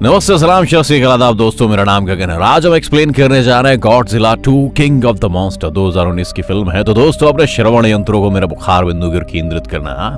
नमस्ते सलाम आदाब दोस्तों, मेरा नाम गगन है। आज हम एक्सप्लेन करने जा रहे हैं Godzilla 2 king of the monster 2019 की फिल्म है। तो दोस्तों अपने श्रवण यंत्रों को मेरा बुखार बिंदु पर केंद्रित करना।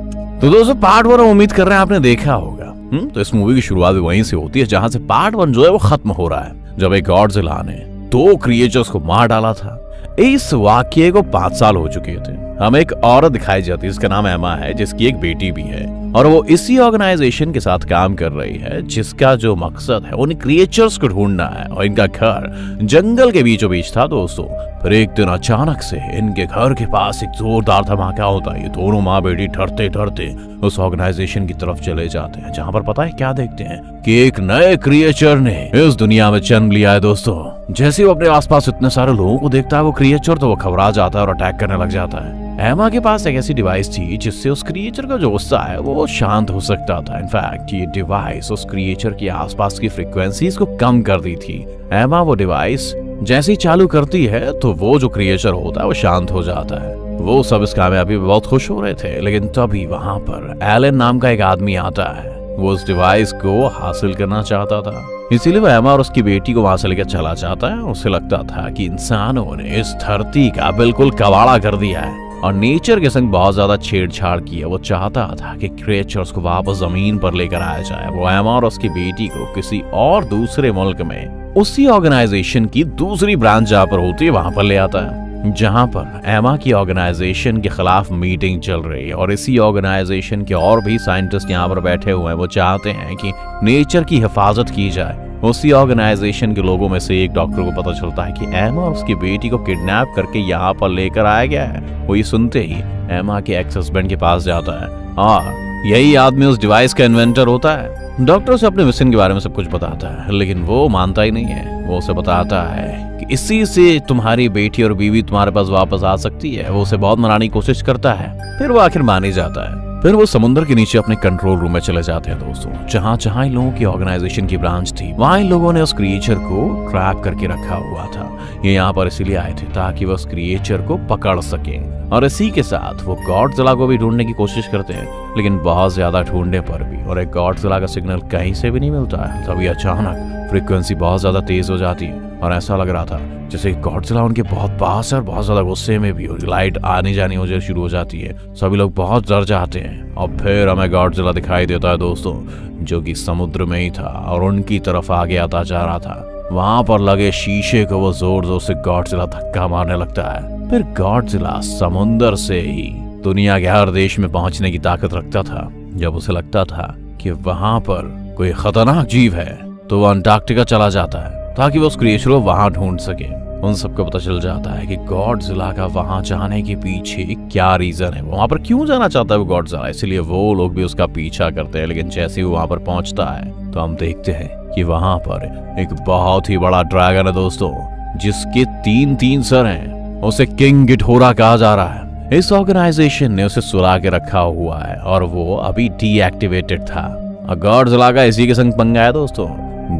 तो दोस्तों पार्ट 1 हम उम्मीद कर रहे हैं आपने देखा होगा। तो इस मूवी की शुरुआत भी वहीं से होती है जहां से पार्ट 1 जो है वो खत्म हो रहा है, जब एक गॉडजिला ने 2 क्रिएचर्स को मार डाला था। इस वाक्य को 5 साल हो चुके थे। हमें एक औरत दिखाई जाती है, इसका नाम एमा है, जिसकी एक बेटी भी है और वो इसी ऑर्गेनाइजेशन के साथ काम कर रही है जिसका जो मकसद है उन क्रिएचर्स को ढूंढना है। और इनका घर जंगल के बीचों बीच था दोस्तों। फिर एक दिन अचानक से इनके घर के पास एक जोरदार धमाका होता है। ये दोनों माँ बेटी डरते डरते उस ऑर्गेनाइजेशन की तरफ चले जाते हैं, जहाँ पर पता है क्या देखते हैं कि एक नए क्रिएचर ने इस दुनिया में जन्म लिया है दोस्तों। जैसे वो अपने आसपास इतने सारे लोगों को देखता है वो क्रिएचर, तो वो घबरा जाता है और अटैक करने लग जाता है। एमा के पास एक ऐसी डिवाइस थी जिससे उस क्रिएचर का जो गुस्सा है वो शांत हो सकता था। इनफैक्ट ये डिवाइस उस क्रिएचर के आसपास की फ्रीक्वेंसीज को कम कर दी थी। एमा वो डिवाइस जैसे ही चालू करती है तो वो जो क्रिएचर होता है वो शांत हो जाता है। वो सब इस कामयाबी में बहुत खुश हो रहे थे, लेकिन तभी वहां पर एलन नाम का एक आदमी आता है। वो उस डिवाइस को हासिल करना चाहता था, इसीलिए वो एमा और उसकी बेटी को वहां से लेकर चला जाता है। उसे लगता था कि इंसानों ने इस धरती का बिल्कुल कबाड़ा कर दिया है और नेचर के संग बहुत ज्यादा छेड़छाड़ की है। वो चाहता था कि क्रिएचर्स को वापस जमीन पर लेकर आया जाए। वो एमा और उसकी बेटी को किसी और दूसरे मुल्क में उसी ऑर्गेनाइजेशन की दूसरी ब्रांच जहां पर होती है वहां पर ले आता है, जहां पर एमा की ऑर्गेनाइजेशन के खिलाफ मीटिंग चल रही है। और इसी ऑर्गेनाइजेशन के और भी साइंटिस्ट यहाँ पर बैठे हुए हैं। वो चाहते हैं कि नेचर की हिफाजत की जाए। उसी ऑर्गेनाइजेशन के लोगों में से एक डॉक्टर को पता चलता है कि एमा और उसकी बेटी को किडनैप करके यहाँ पर लेकर आया गया है। वो ये सुनते ही एमा के एक्स हस्बैंड के पास जाता है और यही आदमी उस डिवाइस का इन्वेंटर होता है। डॉक्टर उसे अपने मिशन के बारे में सब कुछ बताता है, लेकिन वो मानता ही नहीं है। वो उसे बताता है कि इसी से तुम्हारी बेटी और बीवी तुम्हारे पास वापस आ सकती है। वो उसे बहुत मनाने की कोशिश करता है, फिर वो आखिर मान ही जाता है। फिर वो समुद्र के नीचे अपने कंट्रोल रूम में चले जाते हैं दोस्तों, जहाँ जहाँ इन लोगों की ऑर्गेनाइजेशन की ब्रांच थी वहाँ इन लोगों ने उस क्रिएचर को ट्रैप करके रखा हुआ था। ये यहाँ पर इसीलिए आए थे ताकि वो उस क्रिएचर को पकड़ सके। और इसी के साथ वो गॉडजिला को भी ढूंढने की कोशिश करते हैं, लेकिन बहुत ज्यादा ढूंढने पर भी और एक गॉडजिला का सिग्नल कहीं से भी नहीं मिलता है। तभी अचानक फ्रीक्वेंसी बहुत ज्यादा तेज हो जाती है और ऐसा लग रहा था जैसे गॉडजिला उनके बहुत पास है और बहुत ज्यादा गुस्से में भी, और लाइट आने जानी हो शुरू हो जाती है। सभी लोग बहुत डर जाते हैं और फिर हमें गॉडजिला दिखाई देता है दोस्तों, जो कि समुद्र में ही था और उनकी तरफ आगे आता जा रहा था। वहां पर लगे शीशे को वो जोर जोर से गॉडजिला धक्का मारने लगता है। फिर गॉडजिला समुद्र से ही दुनिया के हर देश में पहुंचने की ताकत रखता था। जब उसे लगता था कि वहां पर कोई खतरनाक जीव है तो वो अंटार्कटिका चला जाता है ताकि वो उस क्रिएचर को वहां ढूंढ सके। उन सबको पता चल जाता है कि गॉडजिला का वहां जाने के पीछे क्या रीजन है, वहां पर क्यों जाना चाहता है वो गॉडजिला। इसलिए वो लोग भी उसका पीछा करते हैं। लेकिन जैसे ही वो वहां पर पहुंचता है तो हम देखते हैं कि वहां पर एक बहुत ही बड़ा ड्रैगन है दोस्तों, जिसके 3 सर हैं। उसे किंग गिटोरा कहा जा रहा है। इस ऑर्गेनाइजेशन ने उसे सुला के रखा हुआ है और वो अभी डीएक्टिवेटेड था। गॉडजिला का इसी के संग पंगा है दोस्तों।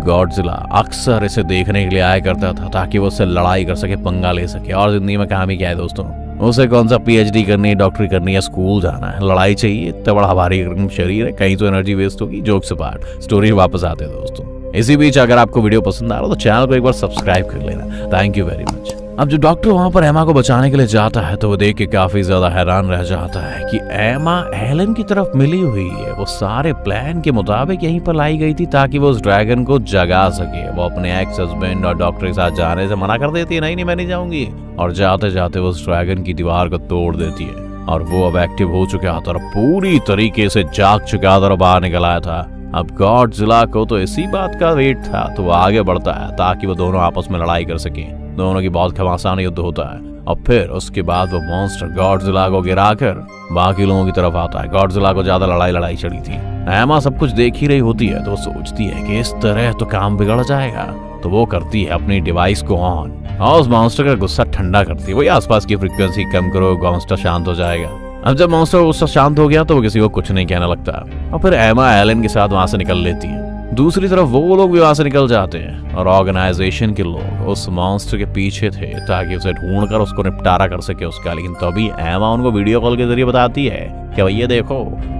गॉडजिला अक्सर इसे देखने के लिए आया करता था ताकि वो उससे लड़ाई कर सके, पंगा ले सके। और जिंदगी में काम ही क्या है दोस्तों, उसे कौन सा पीएचडी करनी है, डॉक्टरी करनी है, स्कूल जाना है, लड़ाई चाहिए। इतना बड़ा भारी शरीर है, कहीं तो एनर्जी वेस्ट होगी। जोक्स अपार्ट, स्टोरी वापस आते हैं दोस्तों। इसी बीच अगर आपको वीडियो पसंद आ रहा हो तो चैनल को एक बार सब्सक्राइब कर लेना। Thank you very much. अब जो डॉक्टर वहां पर एमा को बचाने के लिए जाता है तो वो देख के काफी ज्यादा हैरान रह जाता है कि एमा एलन की तरफ मिली हुई है। वो सारे प्लान के मुताबिक यहीं पर लाई गई थी ताकि वो उस ड्रैगन को जगा सके। वो अपने एक्स हस्बैंड और डॉक्टर के साथ जाने से मना कर देती है, नहीं मैं नहीं जाऊंगी। और जाते जाते वो उस ड्रैगन की दीवार को तोड़ देती है और वो अब एक्टिव हो चुका था और पूरी तरीके से जाग चुका था और बाहर निकल आया था। अब गॉडजिला को तो इसी बात का वेट था, तो वो आगे बढ़ता है ताकि वो दोनों आपस में लड़ाई कर सके। दोनों की बहुत घमासान युद्ध होता है और फिर उसके बाद वो मॉन्स्टर गॉडजिला को गिराकर बाकी लोगों की तरफ आता है। गॉडजिला को ज्यादा लड़ाई चढ़ी थी। एमा सब कुछ देख ही रही होती है तो सोचती है कि इस तरह तो काम बिगड़ जाएगा, तो वो करती है अपनी डिवाइस को ऑन और उस मॉन्स्टर का गुस्सा ठंडा करती है। वही आसपास की फ्रीक्वेंसी कम करो, मॉन्स्टर शांत हो जाएगा। अब जब मॉन्स्टर गुस्सा शांत हो गया तो वो किसी को कुछ नहीं कहने लगता और फिर एमा एलन के साथ वहां से निकल लेती है। दूसरी तरफ वो लोग भी वहां से निकल जाते हैं और ऑर्गेनाइजेशन के लोग उस मॉन्स्टर के पीछे थे ताकि उसे ढूंढकर उसको निपटारा कर सके उसका। लेकिन तभी एमा उनको वीडियो कॉल के जरिए बताती है कि भैया देखो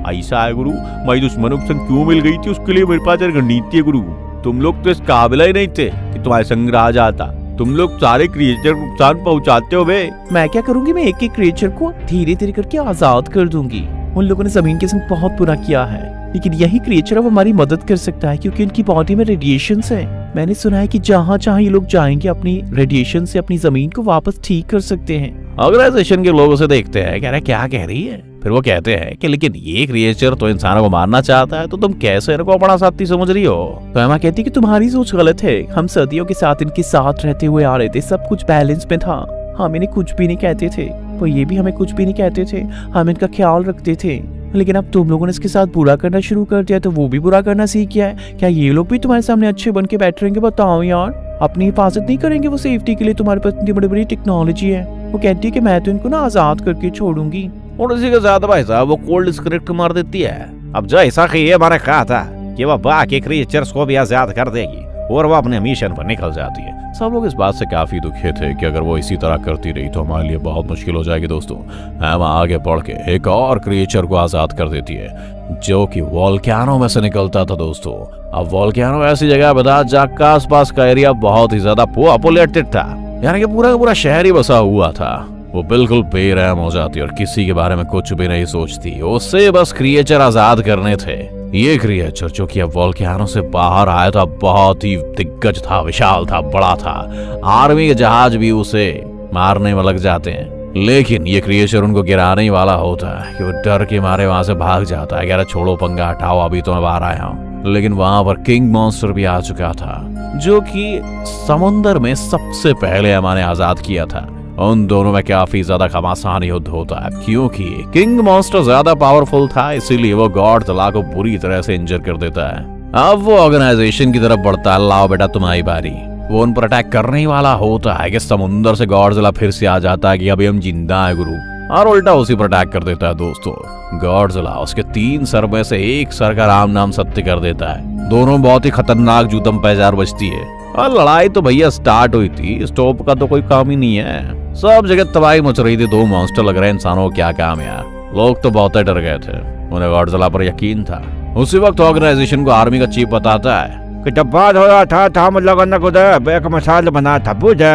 ऐसा है गुरु, मैं दुश्मनों के संग क्यों मिल गई थी, उसके लिए मेरे पास एक रणनीति है गुरु। तुम लोग तो इस काबिल ही नहीं थे कि तुम्हारे संग रहा जाता। तुम लोग सारे क्रिएचर को नुकसान पहुंचाते हो बे। मैं क्या करूंगी, मैं एक एक क्रिएचर को धीरे धीरे करके आजाद कर दूंगी। उन लोगों ने जमीन के संग बहुत बुरा किया है, लेकिन यही क्रिएचर अब हमारी मदद कर सकता है क्योंकि इनकी बॉडी में रेडिएशंस है। मैंने सुना है कि जहाँ जहाँ ये लोग जाएंगे अपनी रेडिएशन से अपनी जमीन को वापस ठीक कर सकते हैं। ऑर्गेनाइजेशन के लोगों से देखते हैं, कह रहे क्या कह रही है। फिर वो कहते हैं कि लेकिन ये क्रिएचर तो इंसानों को मारना चाहता है, तो तुम कैसे इनको अपना साथी समझ रही हो। तो एमा कहती है कि तुम्हारी सोच गलत है। हम सदियों के साथ इनके साथ रहते हुए आ रहे थे, सब कुछ बैलेंस में था। हम इन्हें कुछ भी नहीं कहते थे, तो ये भी हमें कुछ भी नहीं कहते थे। हम इनका ख्याल रखते थे, लेकिन अब तुम लोगों ने इसके साथ बुरा करना शुरू कर दिया, तो वो भी बुरा करना सीख गया है। क्या ये लोग भी तुम्हारे सामने अच्छे बन के बैठ रहेंगे? बताओ यार, अपनी हिफाजत नहीं करेंगे वो सेफ्टी के लिए? तुम्हारे पास इतनी बड़ी बड़ी टेक्नोलॉजी है। वो कहती है कि मैं तो इनको ना आजाद करके छोड़ूंगी। और इसी के साथ भाई साहब वो कोल्ड स्क्रिप्ट मार देती है। अब जैसा कि ये मैंने कहा था कि वह बाकी क्रिएचर्स को भी आजाद कर देगी और वो अपने मिशन पर निकल जाती है। सब लोग इस बात से काफी दुखी थे कि अगर वो इसी तरह करती रही तो हमारे लिए बहुत मुश्किल हो जाएगी दोस्तों। एमा आगे बढ़ के एक और क्रिएचर को आजाद कर देती है जो कि वोल्केनो में से निकलता था दोस्तों। अब वोल्केनो ऐसी जगह बता जहाँ का आसपास का एरिया बहुत ही ज्यादा पॉपुलेटेड था, यानी कि पूरा का पूरा शहर ही बसा हुआ था। वो बिल्कुल बेरहम हो जाती और किसी के बारे में कुछ भी नहीं सोचती। उससे बस क्रिएचर आजाद करने थे। ये क्रिएचर जो कि अब वोल्केनो से बाहर आया था बहुत ही दिग्गज था, विशाल था, बड़ा था। आर्मी के जहाज भी उसे मारने में लग जाते हैं, लेकिन ये क्रिएचर उनको गिराने ही वाला होता है कि वो डर के मारे वहां से भाग जाता है। कह रहा छोड़ो पंगा, हटाओ, अभी तो मैं बाहर आया हूँ। लेकिन वहां पर किंग मॉन्स्टर भी आ चुका था जो कि समुंदर में सबसे पहले हमारे आजाद किया था। उन दोनों में काफी ज्यादा घमासान युद्ध होता है क्योंकि किंग मॉन्स्टर ज्यादा पावरफुल था, इसीलिए वो गॉडजिला को बुरी तरह से इंजर कर देता है। अब वो ऑर्गेनाइजेशन की तरफ बढ़ता है, लाओ बेटा तुम्हारी बारी। वो उन पर अटैक करने ही वाला होता है कि समुंदर से गॉडजिला फिर से आ जाता है कि अभी हम जिंदा है गुरु, और उल्टा उसी पर अटैक कर देता है दोस्तों। गॉडजिला उसके 3 सर में से एक सर का राम नाम सत्य कर देता है। दोनों बहुत ही खतरनाक जूतम पैजार बजती है और लड़ाई तो भैया स्टार्ट हुई थी, स्टॉप का तो कोई काम ही नहीं है। सब जगह तबाही मच रही थी। 2 मॉन्स्टर लग रहे हैं, इंसानों को क्या काम है यार। लोग तो बहुत डर गए थे, उन्हें गॉडजिला पर यकीन था। उसी वक्त ऑर्गेनाइजेशन को आर्मी का चीफ बताता है कि जब बात हो रहा था हम लोगों ने खुद एक मिसाइल बना था बुझे,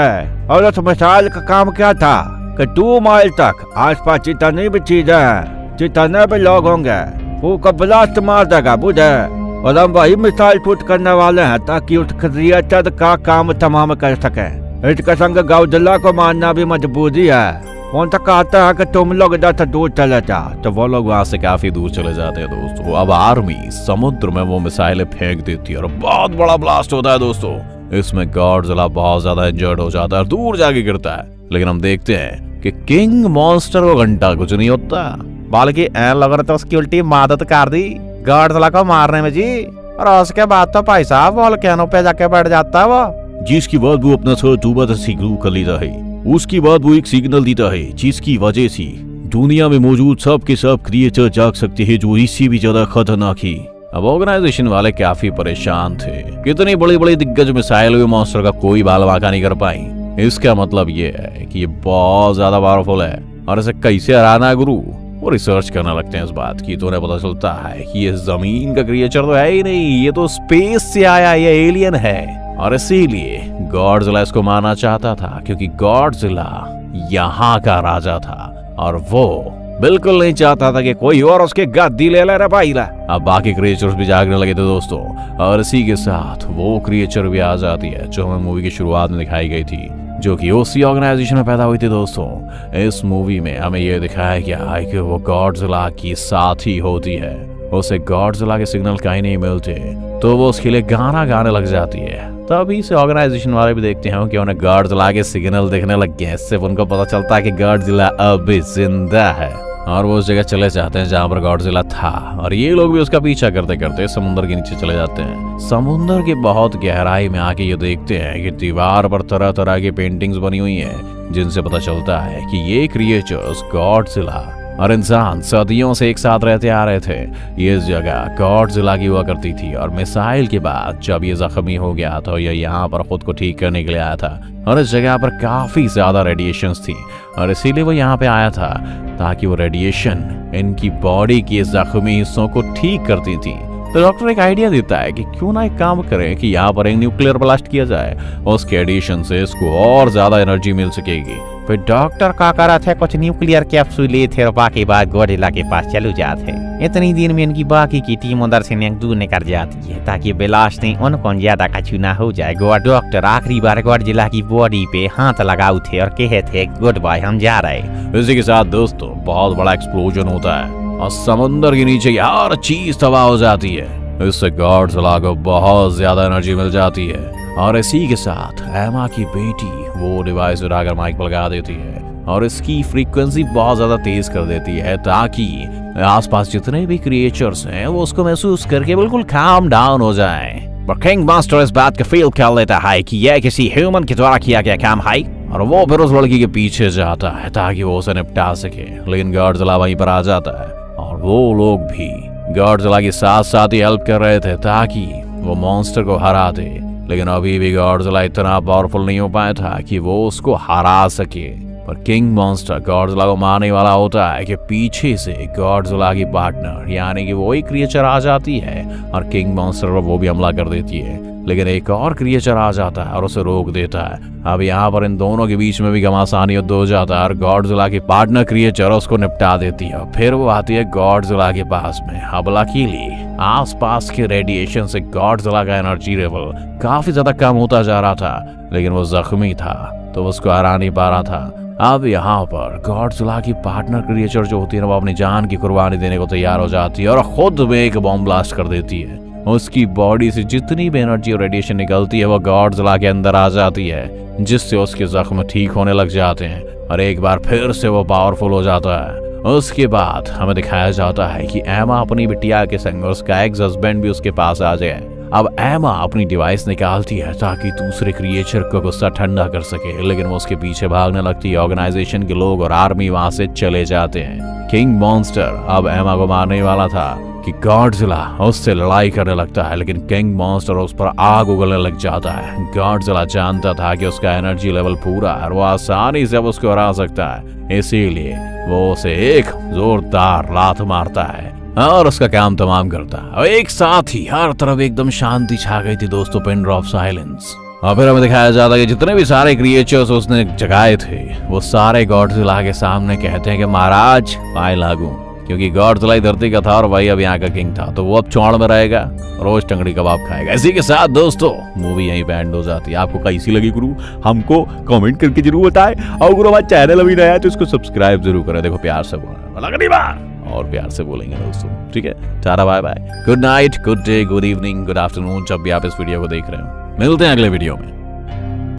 और उस मिसाइल का काम क्या था कि 2 माइल तक आसपास जितनी भी चीजें हैं, जितने भी लोग होंगे, वो का ब्लास्ट मार देगा बुझे। और हम वही मिसाइल शूट करने वाले हैं ताकि उस क्रिएचर का काम तमाम कर सके। इसके संग गॉडजिला को मारना भी मजबूरी है। कौन सा कहता है कि तुम लोग इधर से दूर चले जाओ, तो वो लोग वहाँ से काफी दूर चले जाते हैं दोस्तों। अब आर्मी समुद्र में वो मिसाइलें फेंक देती है और बहुत बड़ा ब्लास्ट होता है दोस्तों। इसमें गॉडजिला बहुत ज्यादा इंजर्ड हो जाता है और दूर जाके गिरता है। लेकिन हम देखते हैं कि किंग मॉन्स्टर को घंटा कुछ नहीं होता, बल्कि ऐन लग रहा था उसकी उल्टी मदद कर दी गॉडजिला को मारने में जी। और उसके बाद तो भाई साहब वोल्केनो पे जाके बैठ जाता है वो, जिसकी बाद वो अपना सर डूबा सिग्नल कर लेता है। उसके बाद वो एक सिग्नल देता है जिसकी वजह से दुनिया में मौजूद सब के सब क्रिएचर जाग सकते हैं, जो इससे भी ज्यादा खतरनाक है। अब ऑर्गेनाइजेशन वाले काफी परेशान थे। कितनी बड़ी बड़ी दिग्गज मिसाइल हुए मॉन्स्टर का कोई बाल बांका नहीं कर पाई। इसका मतलब ये है कि ये बहुत ज्यादा पावरफुल है और इसे कैसे हराना है गुरु। वो रिसर्च करने लगते हैं इस बात की, तो उन्हें पता चलता है कि ये जमीन का क्रिएचर तो है ही नहीं, ये तो स्पेस से आया, ये एलियन है। और इसीलिए गॉडजिला इसको मारना चाहता था क्योंकि गॉडजिला यहाँ का राजा था और वो बिल्कुल नहीं चाहता था कि कोई और उसके गद्दी ले ले भाई ला। अब बाकी क्रिएचर्स भी जागने लगे थे दोस्तों, और इसी के साथ वो क्रिएचर भी आ जाती है जो हमें मूवी की शुरुआत में दिखाई गई थी, जो कि उसी ऑर्गेनाइजेशन में पैदा हुई थी दोस्तों। इस मूवी में हमें ये दिखाया गया है कि वो गॉडजिला की साथी होती है। उसे गॉडजिला के सिग्नल कहीं नहीं मिलते तो वो उसके लिए गाना गाने लग जाती है। तभी से ऑर्गेनाइजेशन वाले भी देखते हैं कि उन्हें गॉडजिला के सिग्नल दिखने लग गए। इससे उनको पता चलता है कि गॉडजिला अभी जिंदा है और वो उस जगह चले जाते हैं जहाँ पर गॉडजिला था, और ये लोग भी उसका पीछा करते करते समुद्र के नीचे चले जाते हैं। समुद्र की बहुत गहराई में आके ये देखते हैं कि दीवार पर तरह तरह की पेंटिंग्स बनी हुई हैं, जिनसे पता चलता है कि ये क्रिएचर्स गॉडजिला और इंसान सदियों से एक साथ रहते आ रहे थे। ये जगह गॉडजिला की हुआ करती थी और मिसाइल के बाद जब ये जख्मी हो गया तो ये यहाँ पर खुद को ठीक करने के लिए आया था, और इस जगह पर काफी ज्यादा रेडिएशंस थी और इसीलिए वो यहाँ पे आया था ताकि वो रेडिएशन इनकी बॉडी के जख्मी हिस्सों को ठीक करती थी तो डॉक्टर एक आइडिया देता है कि क्यों ना एक काम करें कि यहाँ पर एक न्यूक्लियर ब्लास्ट किया जाए, उसके एडिशन से इसको और ज्यादा एनर्जी मिल सकेगी। फिर डॉक्टर का करा थे कुछ न्यूक्लियर कैप्सूल ले थे और बाकी बात गॉडजिला के पास चलू जाते। इतनी देर में इनकी बाकी की टीम उधर से दूर निकल जाती है ताकि ब्लास्ट नहीं उनको ज्यादा कछु ना हो जाए। डॉक्टर आखिरी बार गॉडजिला की बॉडी पे हाथ लगाऊ थे और कहे थे गुड बाय हम जा रहे। इसी के साथ दोस्तों बहुत बड़ा एक्सप्लोजन होता है और समुद्र के नीचे हर चीज तबाह हो जाती है। इससे गॉडजिला को बहुत ज्यादा एनर्जी मिल जाती है और इसी के साथ एमा की बेटी वो डिवाइस उठाकर माइक पर लगा देती है और इसकी फ्रीक्वेंसी बहुत ज्यादा तेज कर देती है ताकि आसपास जितने भी क्रिएचर्स हैं वो उसको महसूस करके बिल्कुल काम डाउन हो जाए। पर किंग मॉन्स्टर इस बात का फील कर लेता है कि यह किसी ह्यूमन के द्वारा किया गया काम है और वो फिर उस लड़की के पीछे जाता है ताकि वो उसे निपटा सके। लेकिन गॉडजिला वहीं पर आ जाता है और वो लोग भी गॉडजिला के साथ साथ ही हेल्प कर रहे थे ताकि वो मॉन्स्टर को हरा दे। लेकिन अभी भी गॉडजिला इतना पावरफुल नहीं हो पाया था कि वो उसको हरा सके। पर किंग मॉन्स्टर गॉडजिला को मारने वाला होता है कि पीछे से गॉडजिला की पार्टनर यानी कि वही क्रिएचर आ जाती है और किंग मॉन्स्टर पर वो भी हमला कर देती है। लेकिन एक और क्रिएचर आ जाता है और उसे रोक देता है। अब यहाँ पर इन दोनों के बीच में भी घमासानी युद्ध हो जाता है और गॉडजिला की पार्टनर क्रिएचर उसको निपटा देती है। फिर वो आती है गॉडजिला के पास में। अब लकीली आसपास के रेडिएशन से गॉडजिला का एनर्जी लेवल काफी ज्यादा कम होता जा रहा था, लेकिन वो जख्मी था तो उसको हरा नहीं पा रहा था। अब यहाँ पर गॉडजिला की पार्टनर क्रिएचर जो होती है वो अपनी जान की कुर्बानी देने को तैयार हो जाती है और खुद में एक बॉम्ब ब्लास्ट कर देती है। उसकी बॉडी से जितनी भी एनर्जी और रेडिएशन निकलती है वो गॉडजिला के अंदर आ जाती है, जिससे उसके जख्म ठीक होने लग जाते हैं और एक बार फिर से वो पावरफुल हो जाता है। उसके बाद हमें दिखाया जाता है कि एमा अपनी बिटिया के संग उसका एक्स हस्बैंड भी उसके पास आ जाए। अब एमा अपनी डिवाइस निकालती है ताकि दूसरे क्रिएचर को गुस्सा ठंडा कर सके, लेकिन वो उसके पीछे भागने लगती है। ऑर्गेनाइजेशन के लोग और आर्मी वहां से चले जाते हैं। किंग मॉन्स्टर अब एमा को मारने वाला था कि गॉडजिला उससे लड़ाई करने लगता है, लेकिन किंग मॉन्स्टर उस पर आग उगलने लग जाता है। गॉडजिला जानता था कि उसका एनर्जी लेवल पूरा है और वो आसानी से उसको हरा सकता है, इसीलिए वो उसे एक जोरदार लात मारता है और उसका काम तमाम करता है। और एक साथ ही हर तरफ एकदम शांति छा गई थी दोस्तों, पिन ड्रॉप साइलेंस। और फिर हमें दिखाया जाता है कि जितने भी सारे क्रिएचर्स उसने जगाए थे वो सारे गॉडजिला के सामने कहते हैं कि महाराज पाए लागू, क्योंकि गॉडजिला ही धरती का था और वही अब यहाँ का किंग था, तो वो अब चौड़ में रहेगा, रोज टंगड़ी कबाब खाएगा। इसी के साथ दोस्तों मूवी यहीं पे एंड हो जाती है। आपको कैसी लगी गुरु हमको कमेंट करके जरूर बताएं और गुरु हमारा चैनल अभी नया है तो इसको सब्सक्राइब जरूर करें। देखो प्यार से बोलना अगली बार और प्यार से बोलेंगे दोस्तों, ठीक है। Tata bye bye, good night, good day, good evening, good afternoon, जब भी आप इस वीडियो को देख रहे हो। मिलते हैं अगले वीडियो में।